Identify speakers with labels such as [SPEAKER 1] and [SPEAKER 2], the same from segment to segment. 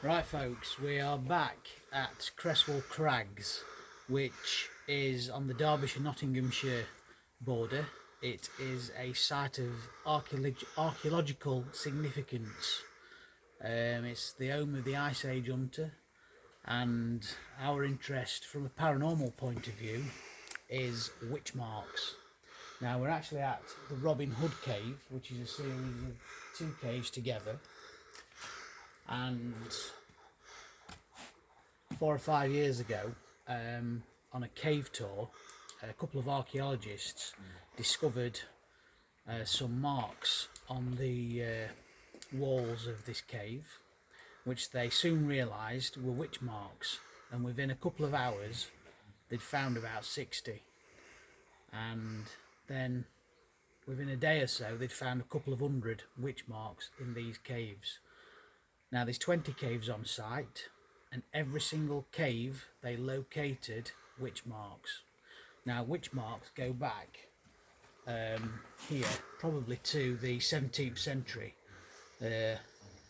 [SPEAKER 1] Right folks, we are back at Craggs, which is on the Derbyshire-Nottinghamshire border. It is a site of archaeological significance. It's the home of the Ice Age hunter, and our interest from a paranormal point of view is witch marks. Now we're actually at the Robin Hood Cave, which is a series of two caves together. And 4 or 5 years ago, on a cave tour, a couple of archaeologists discovered some marks on the walls of this cave, which they soon realised were witch marks, and within a couple of hours they'd found about 60, and then within a day or so they'd found a couple of 100 witch marks in these caves. Now there's 20 caves on site, and every single cave they located witch marks. Now witch marks go back here probably to the 17th century, at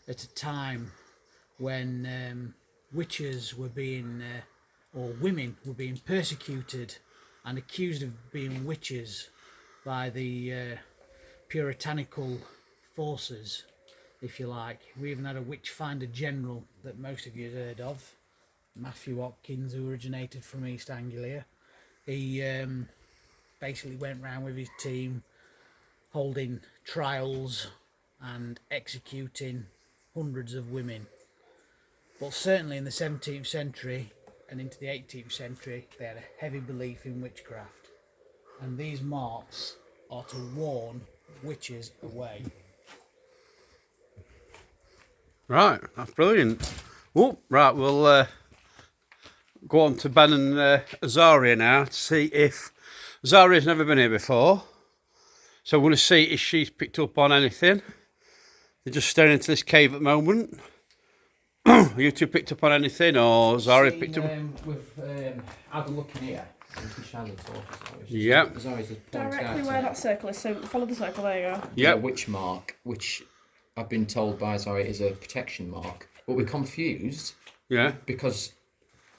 [SPEAKER 1] a time when witches were being, or women were being persecuted and accused of being witches by the puritanical forces, if you like. We even had a witch finder general that most of you have heard of, Matthew Hopkins, who originated from East Anglia. He basically went round with his team holding trials and executing hundreds of women. But certainly in the 17th century and into the 18th century they had a heavy belief in witchcraft, and these marks are to warn witches away.
[SPEAKER 2] Right, that's brilliant. Oh, right, we'll go on to Ben and Azaria now to see if Azaria's never been here before. So we're going to see if she's picked up on anything. They're just staring into this cave at the moment. You two picked up on anything, or Azaria picked up?
[SPEAKER 3] We've had a look in here.
[SPEAKER 2] Yeah.
[SPEAKER 4] Directly where that circle is, so follow the circle, there you go.
[SPEAKER 2] Yeah.
[SPEAKER 3] A witch mark, which I've been told by Zari is a protection mark, but we're confused.
[SPEAKER 2] Yeah.
[SPEAKER 3] Because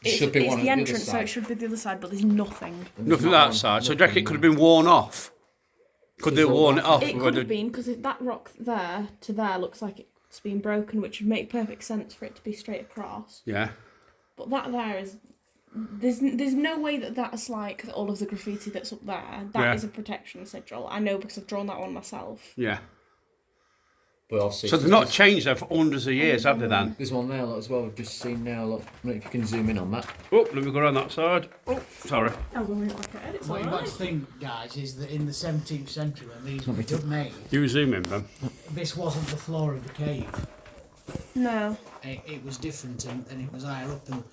[SPEAKER 3] it should be one on the other
[SPEAKER 4] entrance,
[SPEAKER 3] side.
[SPEAKER 4] so it should be the other side, but there's nothing.
[SPEAKER 2] Nothing that side. So do you reckon it could have been worn off? Could they have worn it off?
[SPEAKER 4] It could have been, because that rock there to there looks like it's been broken, which would make perfect sense for it to be straight across.
[SPEAKER 2] Yeah.
[SPEAKER 4] But that there is... There's no way that that's like all of the graffiti that's up there. That is a protection sigil. I know because I've drawn that one myself.
[SPEAKER 2] Yeah.
[SPEAKER 3] But obviously,
[SPEAKER 2] so they've not changed there for hundreds of years, have they then?
[SPEAKER 3] There's one there as well, we've just seen now. Look, I don't know if you can zoom in on that.
[SPEAKER 2] Oh, let me go around that side. Oh, sorry.
[SPEAKER 1] What you've got to think, guys, is that in the 17th century when these were made,
[SPEAKER 2] You zoom in, Ben.
[SPEAKER 1] this wasn't the floor of the cave.
[SPEAKER 4] No.
[SPEAKER 1] It was different, and it was higher up, and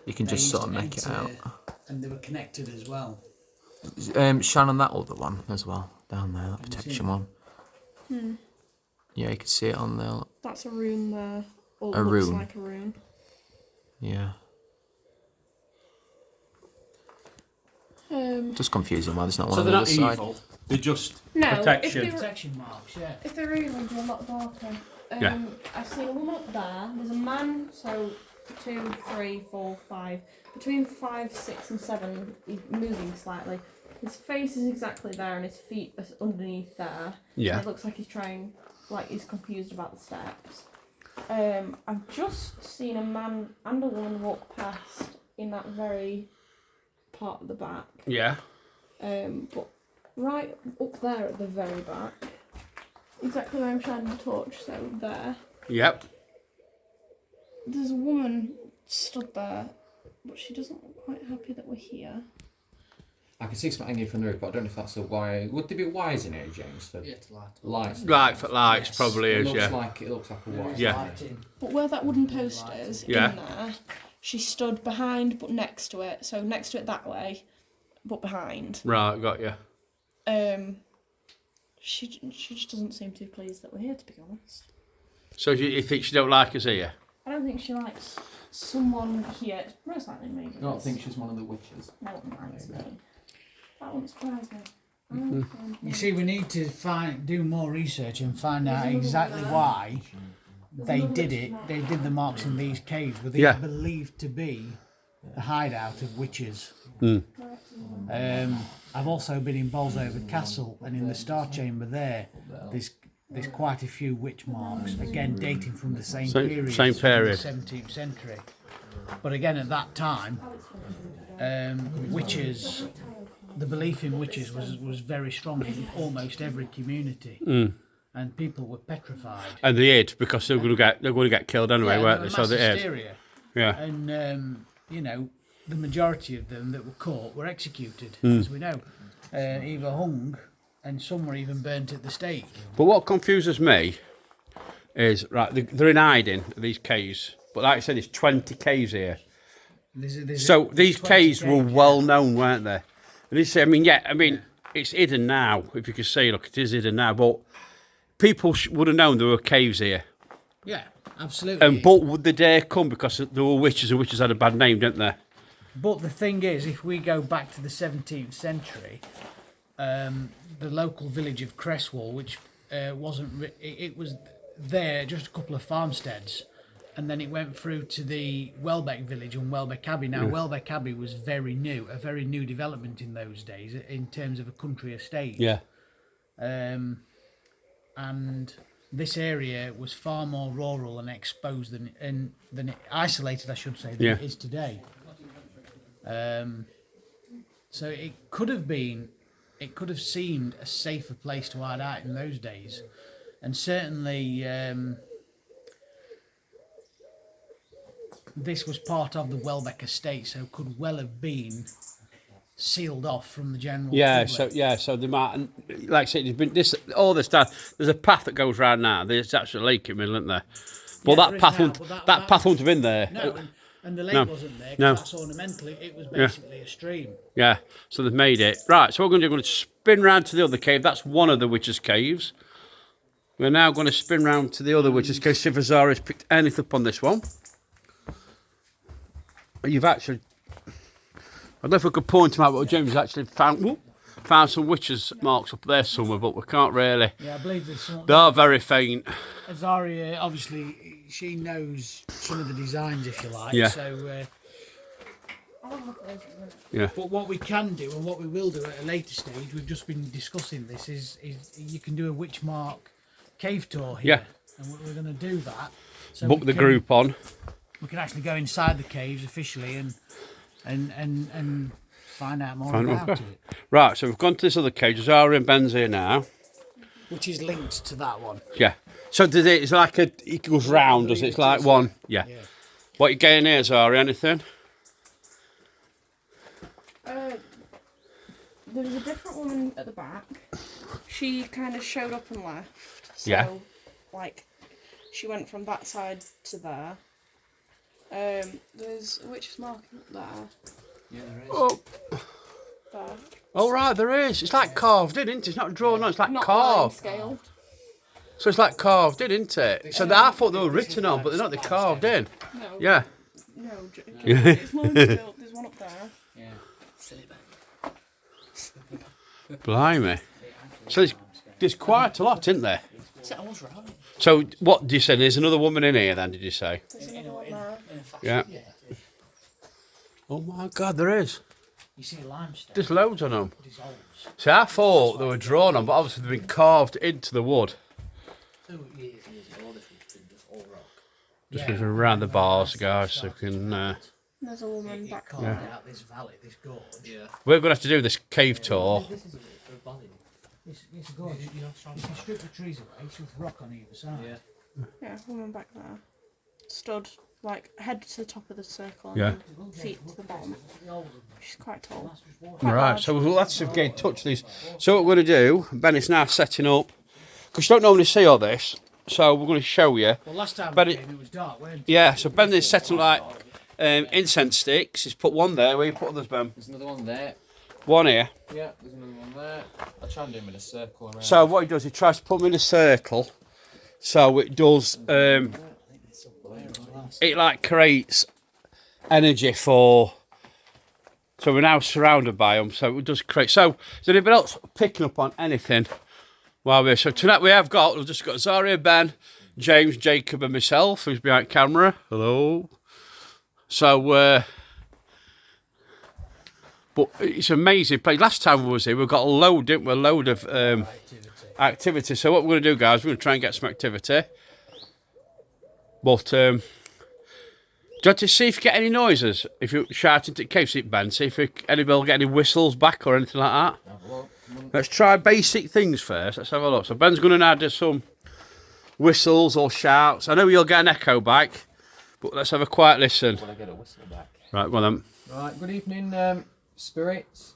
[SPEAKER 3] You can just sort of make it out.
[SPEAKER 1] And they were connected as well.
[SPEAKER 3] Shine on that other one as well, down there, that protection one. Yeah, you can see it on there.
[SPEAKER 4] That's a rune there. Or
[SPEAKER 3] A
[SPEAKER 4] looks
[SPEAKER 3] rune.
[SPEAKER 4] like a rune.
[SPEAKER 3] Yeah.
[SPEAKER 4] Um,
[SPEAKER 3] Just confusing why there's not one
[SPEAKER 2] So
[SPEAKER 3] on
[SPEAKER 2] they're
[SPEAKER 3] the
[SPEAKER 2] not
[SPEAKER 3] other side.
[SPEAKER 2] evil. They're just
[SPEAKER 4] No,
[SPEAKER 2] protection.
[SPEAKER 1] Protection marks, yeah.
[SPEAKER 4] if they're rune, they'd be a lot darker.
[SPEAKER 2] Yeah.
[SPEAKER 4] I've seen a woman up there. There's a man, so 2, 3, 4, 5. Between 5, 6 and 7, he's moving slightly. His face is exactly there and his feet are underneath there.
[SPEAKER 2] Yeah.
[SPEAKER 4] And it looks like he's trying, like he's confused about the steps. I've just seen a man and a woman walk past in that very part of the back.
[SPEAKER 2] Yeah.
[SPEAKER 4] But right up there at the very back, exactly where I'm shining the torch, so there.
[SPEAKER 2] Yep.
[SPEAKER 4] There's a woman stood there, but she doesn't look quite happy that we're here.
[SPEAKER 3] I can see some hanging from the roof, but I don't know if that's a wire. Would there be wires in here, James? For
[SPEAKER 1] Yeah, to light.
[SPEAKER 3] lights.
[SPEAKER 2] Right, for lights
[SPEAKER 1] Yes.
[SPEAKER 2] probably
[SPEAKER 3] It
[SPEAKER 2] is,
[SPEAKER 3] looks
[SPEAKER 2] yeah.
[SPEAKER 3] like a wire.
[SPEAKER 2] Yeah.
[SPEAKER 1] Lighting.
[SPEAKER 4] But where that wooden post is,
[SPEAKER 2] Yeah.
[SPEAKER 4] in there, she stood behind but next to it. So next to it that way, but behind.
[SPEAKER 2] Right, got you.
[SPEAKER 4] She just doesn't seem too pleased that we're here, to be honest.
[SPEAKER 2] So you think she don't like us here?
[SPEAKER 4] I don't think she likes someone here. Most likely maybe.
[SPEAKER 3] I don't think she's one of the witches.
[SPEAKER 4] No one likes me. That wouldn't surprise me.
[SPEAKER 1] You see, we need to do more research and find out exactly why they did it. They did the marks in these caves, were these
[SPEAKER 2] Yeah.
[SPEAKER 1] believed to be the hideout of witches.
[SPEAKER 2] Mm.
[SPEAKER 1] I've also been in Bolsover Castle, and in the Star Chamber there's quite a few witch marks, again dating from the same period,
[SPEAKER 2] same period.
[SPEAKER 1] the 17th century. But again, at that time, witches, the belief in witches was very strong in almost every community, and people were petrified.
[SPEAKER 2] And they hid because they're going to get killed anyway,
[SPEAKER 1] Yeah,
[SPEAKER 2] weren't
[SPEAKER 1] there
[SPEAKER 2] they?
[SPEAKER 1] were
[SPEAKER 2] So
[SPEAKER 1] mass
[SPEAKER 2] they hid.
[SPEAKER 1] hysteria.
[SPEAKER 2] Yeah.
[SPEAKER 1] And you know, the majority of them that were caught were executed, as we know, either hung, and some were even burnt at the stake.
[SPEAKER 2] But what confuses me is, right, they're in hiding, these caves. But like I said, there's 20 caves here. So these
[SPEAKER 1] 20
[SPEAKER 2] caves were
[SPEAKER 1] caves,
[SPEAKER 2] well known, weren't they? And this, I mean, it's hidden now. If you can see, look, it is hidden now. But people would have known there were caves here.
[SPEAKER 1] Yeah, absolutely.
[SPEAKER 2] And but would the day come because there were witches, and witches had a bad name, didn't they?
[SPEAKER 1] But the thing is, if we go back to the 17th century, the local village of Cresswell, which it was there, just a couple of farmsteads, and then it went through to the Welbeck village and Welbeck Abbey. Now, Welbeck Abbey was a very new development in those days in terms of a country estate.
[SPEAKER 2] Yeah.
[SPEAKER 1] And this area was far more rural and exposed than isolated, I should say, than it is today. So it could have seemed a safer place to hide out in those days, and certainly this was part of the Welbeck estate, so could well have been sealed off from the general public.
[SPEAKER 2] So they might, like I said, there's been all this time. There's a path that goes round now. There's actually a lake in the middle, isn't there? But
[SPEAKER 1] Yeah,
[SPEAKER 2] that
[SPEAKER 1] there is
[SPEAKER 2] path
[SPEAKER 1] now,
[SPEAKER 2] wouldn't,
[SPEAKER 1] but
[SPEAKER 2] that path wouldn't have been there.
[SPEAKER 1] No, and the lake wasn't there, 'cause
[SPEAKER 2] No.
[SPEAKER 1] that's ornamental. It was basically a stream.
[SPEAKER 2] Yeah, so they've made it. Right, so what we're going to do, we're going to spin round to the other cave. That's one of the witches' caves. We're now going to spin round to the other witches' cave. See if Azaria's picked anything up on this one. You've actually... I don't know if we could point them out, but James has actually found some witches' marks up there somewhere, but we can't really...
[SPEAKER 1] Yeah, I believe there's some...
[SPEAKER 2] They are very faint.
[SPEAKER 1] Azaria, obviously, she knows some of the designs, if you like.
[SPEAKER 2] Yeah.
[SPEAKER 1] So,
[SPEAKER 4] I'll have a look at those in a minute.
[SPEAKER 2] Yeah.
[SPEAKER 1] but what we can do, and what we will do at a later stage, we've just been discussing this, is you can do a witch mark cave tour here.
[SPEAKER 2] Yeah.
[SPEAKER 1] And we're going to do that. So
[SPEAKER 2] Book
[SPEAKER 1] we
[SPEAKER 2] the
[SPEAKER 1] can-
[SPEAKER 2] group on.
[SPEAKER 1] We can actually go inside the caves officially and find out more about it,
[SPEAKER 2] Right, so we've gone to this other cave. Azaria and Ben's here now.
[SPEAKER 1] which is linked to that one.
[SPEAKER 2] Yeah. So it's like it goes round, does it? It's like one. Yeah. What you getting here, Azaria? Anything?
[SPEAKER 4] There was a different woman at the back. She kind of showed up and left. So,
[SPEAKER 2] Yeah.
[SPEAKER 4] like, she went from that side to there. There's a witch's mark there.
[SPEAKER 1] Yeah, there is.
[SPEAKER 2] Oh.
[SPEAKER 4] There.
[SPEAKER 2] Oh, right, there is. It's like carved in, isn't it? It's not drawn on, it's like
[SPEAKER 4] Not
[SPEAKER 2] carved.
[SPEAKER 4] scaled.
[SPEAKER 2] So it's like carved in, isn't it? So I thought they were written on, but they're not. They're carved in.
[SPEAKER 4] No.
[SPEAKER 2] Yeah.
[SPEAKER 4] No. It's line scaled. There's one up there.
[SPEAKER 1] Yeah.
[SPEAKER 2] Blimey. So there's quite a lot, isn't there?
[SPEAKER 1] I was right.
[SPEAKER 2] So what do you say? There's another woman in here then, did you say?
[SPEAKER 4] There's another one there.
[SPEAKER 2] Yeah. Oh my God, there is.
[SPEAKER 1] You see limestone
[SPEAKER 2] There's loads on them.
[SPEAKER 1] dissolves.
[SPEAKER 2] See, I thought they were drawn on, but obviously they've been carved into the wood.
[SPEAKER 1] Years ago, this was just all rock.
[SPEAKER 2] Just moving around the bars, guys, so we can...
[SPEAKER 4] There's a woman back
[SPEAKER 1] Carved
[SPEAKER 4] there.
[SPEAKER 1] out this valley, this gorge. Yeah.
[SPEAKER 2] We're going to have to do this cave tour.
[SPEAKER 1] This is for a body. This gorge, you can strip the trees away, it's just rock on either side. Yeah.
[SPEAKER 4] Yeah, woman back there. Stood, like, head to the top of the circle
[SPEAKER 2] Yeah.
[SPEAKER 4] and feet to the bottom. She's quite tall.
[SPEAKER 2] Right, so we'll have to get in touch with these. So what we're going to do, Ben is now setting up, because you don't normally see all this, so we're going to show you.
[SPEAKER 1] Well, last time
[SPEAKER 2] But
[SPEAKER 1] we
[SPEAKER 2] it-
[SPEAKER 1] came, it was dark, weren't it?
[SPEAKER 2] Yeah, so Ben is setting like incense sticks. He's put one there. Where you put others, Ben?
[SPEAKER 3] There's another one there.
[SPEAKER 2] One here.
[SPEAKER 3] Yeah, there's another one there. I'll try and do them in a circle around.
[SPEAKER 2] So what he does, he tries to put them in a circle, so it does. It like creates energy for. So we're now surrounded by them, so it does create. So is there anybody else picking up on anything while we're? So tonight we have got. We've just got Azaria, Ben, James, Jacob, and myself, who's behind camera. Hello. So, but it's an amazing place. Last time we was here, we got a load, didn't we? A load of activity. So what we're going to do, guys, we're going to try and get some activity. But do you want to see if you get any noises? If you're shouting to the cave, see Ben, see if anybody will get any whistles back or anything like that. Let's try basic things first. Let's have a look. So Ben's going to now do some whistles or shouts. I know you'll get an echo back, but let's have a quiet listen.
[SPEAKER 3] Will I get a whistle back?
[SPEAKER 2] Right, well then.
[SPEAKER 3] Right, good evening, spirits.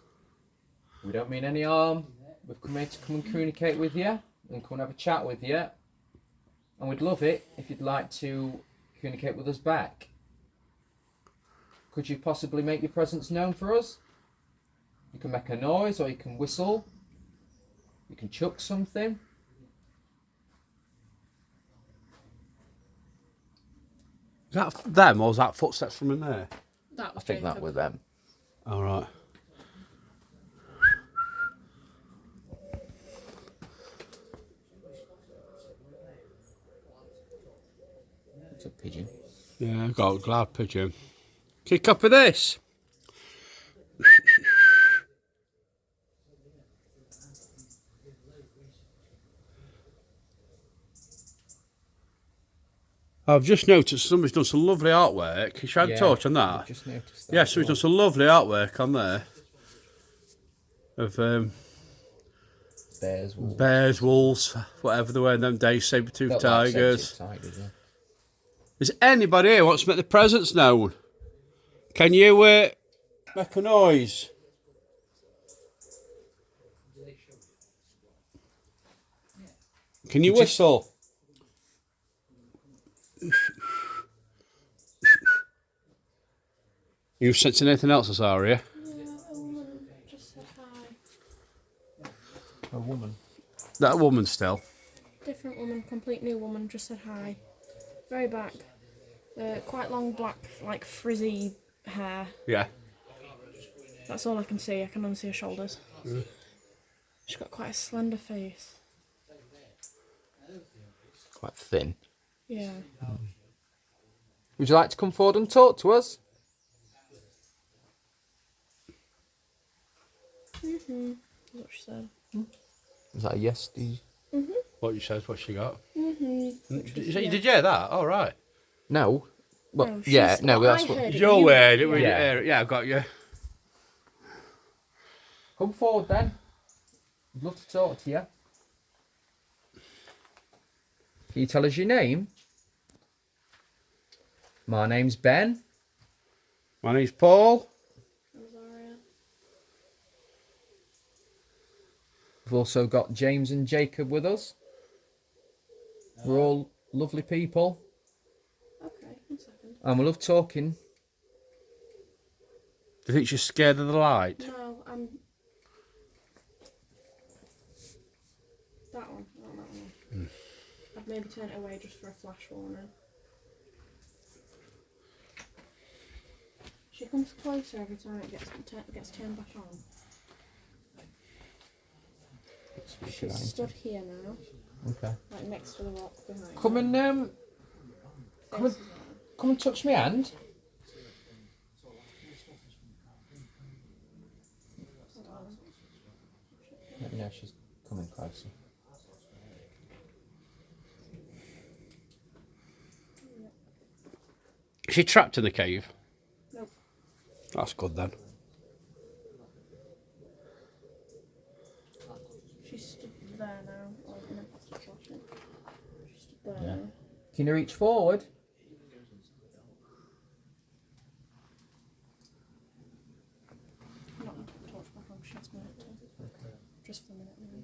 [SPEAKER 3] We don't mean any harm. We've come here to come and communicate with you and come and have a chat with you. And we'd love it if you'd like to communicate with us back. Could you possibly make your presence known for us? You can make a noise, or you can whistle. You can chuck something.
[SPEAKER 2] Is that them or is that footsteps from in there?
[SPEAKER 4] That was
[SPEAKER 3] I think that was them.
[SPEAKER 2] All right.
[SPEAKER 3] It's a pigeon.
[SPEAKER 2] Yeah, I've got a glad pigeon. Can you copy this? I've just noticed somebody's done some lovely artwork. Can you shine a torch on that?
[SPEAKER 3] I've just noticed that.
[SPEAKER 2] Yeah, somebody's done some lovely artwork on there. Of bears, wolves, whatever they were in them days, saber-toothed tigers. Is anybody here who wants to make the presence known? Can you make a noise? Can you whistle? You sensing anything else, Azaria?
[SPEAKER 4] Yeah, a woman just said hi.
[SPEAKER 3] A woman.
[SPEAKER 2] That woman still.
[SPEAKER 4] Different woman, complete new woman, just said hi. Very back. Quite long black, like frizzy hair.
[SPEAKER 2] Yeah.
[SPEAKER 4] That's all I can see. I can only see her shoulders. She's got quite a slender face.
[SPEAKER 3] Quite thin.
[SPEAKER 4] Yeah.
[SPEAKER 3] Would you like to come forward and talk to us?
[SPEAKER 4] That's what she said.
[SPEAKER 3] Is that a yes, Steve?
[SPEAKER 2] What you says? What she got?
[SPEAKER 4] Yeah.
[SPEAKER 2] Did you hear that? All right.
[SPEAKER 3] No. Well,
[SPEAKER 4] No,
[SPEAKER 3] yeah,
[SPEAKER 4] she's-
[SPEAKER 3] no,
[SPEAKER 4] well,
[SPEAKER 3] that's
[SPEAKER 4] I
[SPEAKER 3] what.
[SPEAKER 4] heard it.
[SPEAKER 2] Your
[SPEAKER 4] You-
[SPEAKER 2] word.
[SPEAKER 3] Yeah.
[SPEAKER 2] Yeah, I've got you.
[SPEAKER 3] Come forward then. I'd love to talk to you. Can you tell us your name? My name's Ben.
[SPEAKER 2] My name's Paul.
[SPEAKER 4] Azaria.
[SPEAKER 3] We've also got James and Jacob with us. We're all lovely people,
[SPEAKER 4] Okay, 1 second.
[SPEAKER 3] and we love talking.
[SPEAKER 2] Do you think she's scared of the light?
[SPEAKER 4] No, I'm. That one. I want that one. I'd maybe turn it away just for a flash warning. She comes closer every time it gets turned back on. She's stood here now,
[SPEAKER 3] Okay.
[SPEAKER 4] like next to the rock behind.
[SPEAKER 3] Come and
[SPEAKER 4] Faces
[SPEAKER 3] come and touch my hand. Let me know if she's coming closer.
[SPEAKER 2] Is she trapped in the cave?
[SPEAKER 4] Nope.
[SPEAKER 2] That's good then.
[SPEAKER 4] She's stood there now. Oh, I'm gonna have to flash it. She's stood there
[SPEAKER 3] Yeah.
[SPEAKER 4] now.
[SPEAKER 3] Can you reach forward?
[SPEAKER 4] I'm not gonna put the torch back on. She has minute to. Just for a minute. Maybe.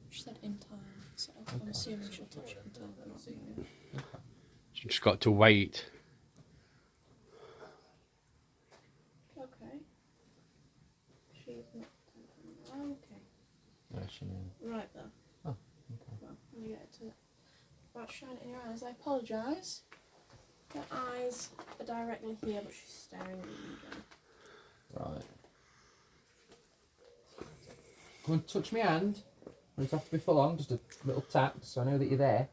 [SPEAKER 4] She said in time, so I'm assuming she'll touch it in time, but not in
[SPEAKER 2] She just got to wait.
[SPEAKER 4] Okay. She's not. Okay.
[SPEAKER 3] No, she knew.
[SPEAKER 4] Right then.
[SPEAKER 3] Oh, okay.
[SPEAKER 4] Well, I'm gonna get it to. About to shine it in your eyes. I apologise. Her eyes are directly here, but she's staring at me.
[SPEAKER 3] Right. Come and touch my hand. It doesn't have to be full on, just a little tap so I know that you're there.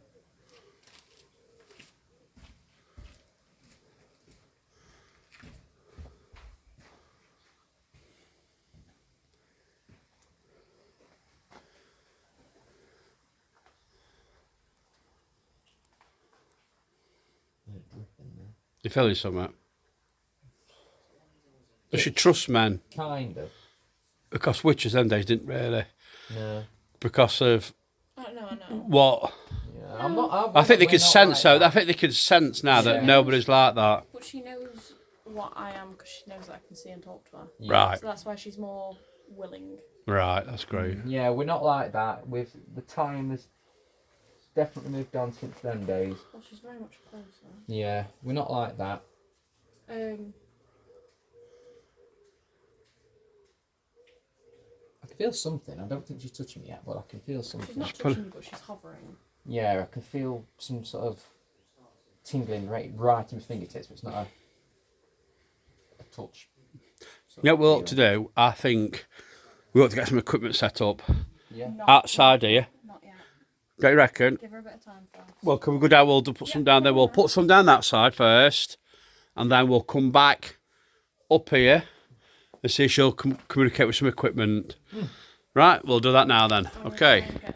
[SPEAKER 2] You feeling something? Does she trust men?
[SPEAKER 3] Kind of.
[SPEAKER 2] Because witches them days didn't really.
[SPEAKER 3] No.
[SPEAKER 2] Because of
[SPEAKER 4] I know.
[SPEAKER 2] what?
[SPEAKER 3] Yeah, I'm not.
[SPEAKER 2] I think they
[SPEAKER 3] we're
[SPEAKER 2] could
[SPEAKER 3] not
[SPEAKER 2] sense
[SPEAKER 3] like
[SPEAKER 2] out.
[SPEAKER 3] that.
[SPEAKER 2] I think they could sense now that
[SPEAKER 3] Yeah.
[SPEAKER 2] nobody's like that.
[SPEAKER 4] But she knows what I am because she knows that I can see and talk to her.
[SPEAKER 3] Yeah.
[SPEAKER 2] Right,
[SPEAKER 4] So that's why she's more willing.
[SPEAKER 2] right. That's great.
[SPEAKER 3] Yeah, we're not like that. With the time has definitely moved on since them days.
[SPEAKER 4] Well, she's very much closer.
[SPEAKER 3] Yeah, we're not like that. I can feel something. I don't think she's touching me yet, but I can feel
[SPEAKER 4] She's
[SPEAKER 3] something.
[SPEAKER 4] not touching you, but she's hovering.
[SPEAKER 3] Yeah, I can feel some sort of tingling right in my fingertips, but it's not a touch.
[SPEAKER 2] Yeah, what we ought to do, I think we ought to get some equipment set up
[SPEAKER 3] Yeah.
[SPEAKER 4] Not,
[SPEAKER 2] outside here.
[SPEAKER 4] Not yet.
[SPEAKER 2] Don't you reckon?
[SPEAKER 4] Give her a bit of time first.
[SPEAKER 2] Well, can we go down? We'll put some down there. We'll put some down that side first, and then we'll come back up here and see if she'll communicate with some equipment. Right, we'll do that now then. Okay.
[SPEAKER 4] Okay.